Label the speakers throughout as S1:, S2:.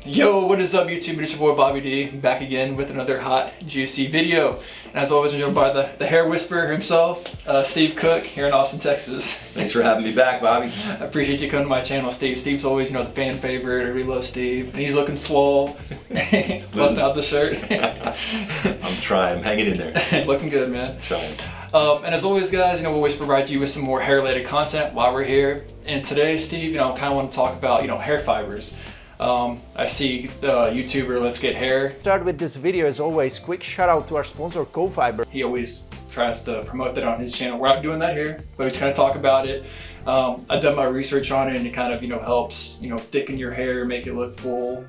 S1: Yo, what is up YouTube? It's your boy Bobby D, back again with another hot, juicy video. And as always, I'm joined by the hair whisperer himself, Steve Cook, here in Austin, Texas.
S2: Thanks for having me back, Bobby.
S1: I appreciate you coming to my channel, Steve. Steve's always, the fan favorite. Everybody loves Steve. And he's looking swole, busting out the shirt.
S2: I'm trying, I'm hanging in there.
S1: Looking good, man.
S2: Trying.
S1: And as always, guys, we always provide you with some more hair-related content while we're here. And today, Steve, I kind of want to talk about, hair fibers. I see the YouTuber Let's Get Hair.
S3: Start with this video as always. Quick shout out to our sponsor Co-Fiber.
S1: He always tries to promote that on his channel. We're not doing that here, but we kind of talk about it. I've done my research on it, and it kind of helps thicken your hair, make it look full.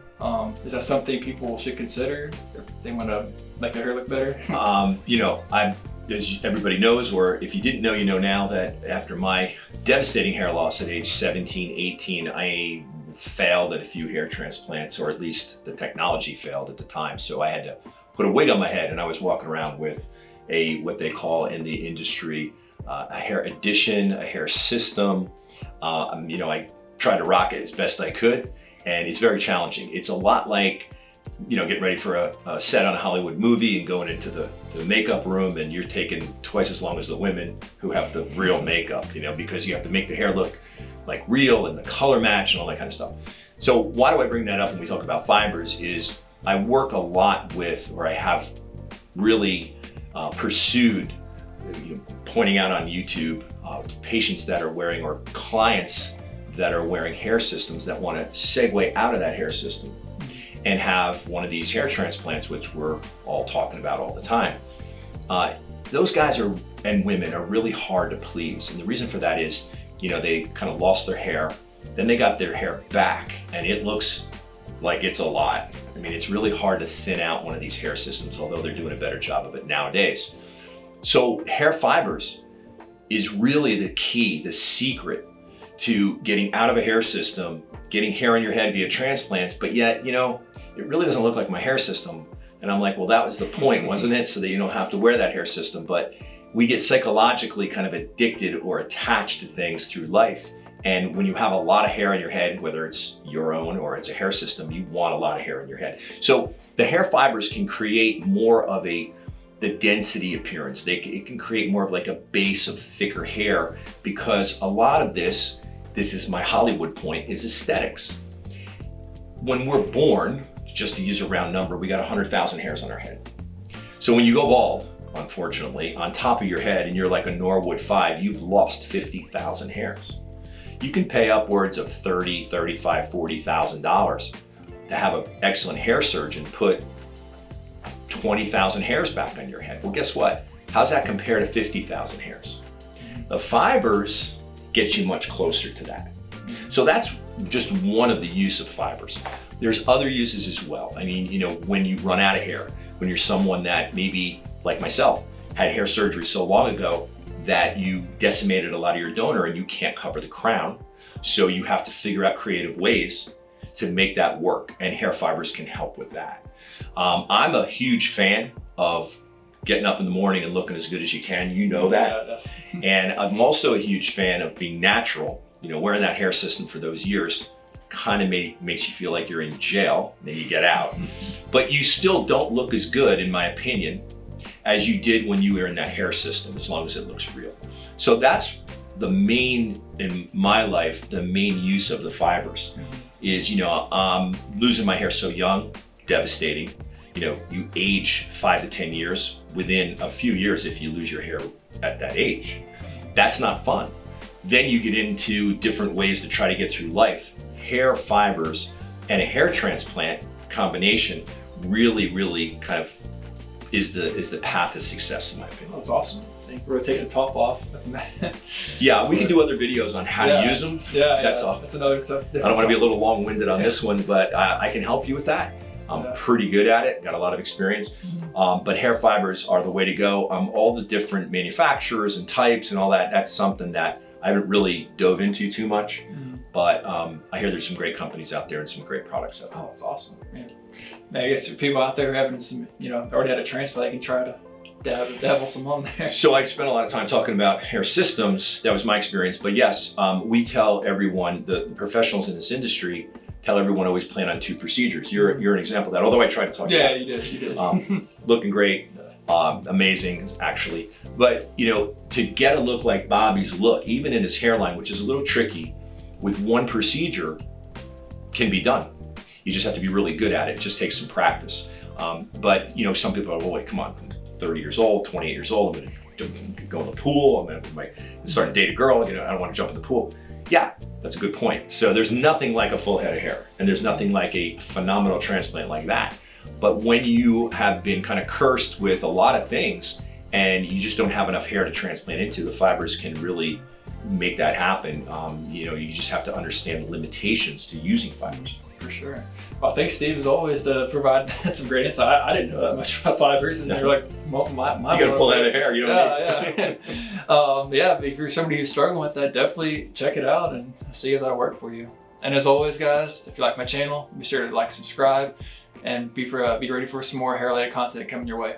S1: Is that something people should consider if they want to make their hair look better?
S2: As everybody knows, or if you didn't know, you know now, that after my devastating hair loss at age 17, 18, I failed at a few hair transplants, or at least the technology failed at the time. So I had to put a wig on my head, and I was walking around with what they call in the industry a hair addition, a hair system. I tried to rock it as best I could, and it's very challenging. It's a lot like getting ready for a set on a Hollywood movie and going into the makeup room, and you're taking twice as long as the women who have the real makeup, because you have to make the hair look like real and the color match and all that kind of stuff. So why do I bring that up when we talk about fibers is I work a lot with, or I have really pursued, pointing out on YouTube, patients that are wearing, or clients that are wearing hair systems that want to segue out of that hair system and have one of these hair transplants, which we're all talking about all the time. Those guys and women are really hard to please. And the reason for that is, they kind of lost their hair, then they got their hair back, and it looks like it's a lot. I mean, it's really hard to thin out one of these hair systems, although they're doing a better job of it nowadays. So hair fibers is really the key, the secret to getting out of a hair system, getting hair on your head via transplants, but yet, it really doesn't look like my hair system. And I'm like, well, that was the point, wasn't it? So that you don't have to wear that hair system. But we get psychologically kind of addicted or attached to things through life. And when you have a lot of hair on your head, whether it's your own or it's a hair system, you want a lot of hair in your head. So the hair fibers can create more of the density appearance. It can create more of like a base of thicker hair, because a lot of this is my Hollywood point, is aesthetics. When we're born, just to use a round number, we got 100,000 hairs on our head. So when you go bald, unfortunately, on top of your head, and you're like a Norwood 5, you've lost 50,000 hairs. You can pay upwards of $30,000, $35,000, $40,000 to have an excellent hair surgeon put 20,000 hairs back on your head. Well, guess what? How's that compare to 50,000 hairs? The fibers get you much closer to that. So that's just one of the use of fibers. There's other uses as well. I mean, when you run out of hair, when you're someone that maybe, like myself, had hair surgery so long ago that you decimated a lot of your donor and you can't cover the crown. So you have to figure out creative ways to make that work, and hair fibers can help with that. I'm a huge fan of getting up in the morning and looking as good as you can, that. And I'm also a huge fan of being natural. Wearing that hair system for those years kind of makes you feel like you're in jail, and then you get out. But you still don't look as good, in my opinion, as you did when you were in that hair system, as long as it looks real. So that's the main, in my life, the main use of the fibers is, losing my hair so young, devastating. You age 5 to 10 years within a few years if you lose your hair at that age. That's not fun. Then you get into different ways to try to get through life. Hair fibers and a hair transplant combination really kind of is the path to success, in my opinion.
S1: That's awesome. It takes the top off.
S2: Yeah, we can do other videos on how to use them.
S1: That's another tough.
S2: I don't want to be a little long-winded on this one, but I can help you with that. I'm pretty good at it, got a lot of experience. But hair fibers are the way to go. All the different manufacturers and types and all that, that's something that I haven't really dove into too much. But I hear there's some great companies out there and some great products out there.
S1: Oh, it's awesome, man. I guess for people out there having some, already had a transplant, they can try to dabble some on there.
S2: So I spent a lot of time talking about hair systems. That was my experience. But yes, we tell everyone, the professionals in this industry, tell everyone always plan on 2 procedures. You're an example of that, although I tried to talk you
S1: Yeah,
S2: out.
S1: you did.
S2: Looking great, amazing actually. But to get a look like Bobby's look, even in his hairline, which is a little tricky, with 1 procedure can be done. You just have to be really good at it. It just takes some practice. But some people are, well, wait, come on, I'm 30 years old, 28 years old, I'm gonna go in the pool, I'm gonna start to date a girl, I don't want to jump in the pool. Yeah, that's a good point. So there's nothing like a full head of hair, and there's nothing like a phenomenal transplant like that. But when you have been kind of cursed with a lot of things and you just don't have enough hair to transplant into, the fibers can really make that happen. You just have to understand the limitations to using fibers.
S1: For sure. Well, thanks, Steve, as always, to provide some great insight. I didn't know that much about fibers, and they're like, well, my
S2: You got a full head of hair, you know.
S1: Yeah. If you're somebody who's struggling with that, definitely check it out and see if that'll work for you. And as always, guys, if you like my channel, be sure to like, subscribe, and be ready for some more hair-related content coming your way.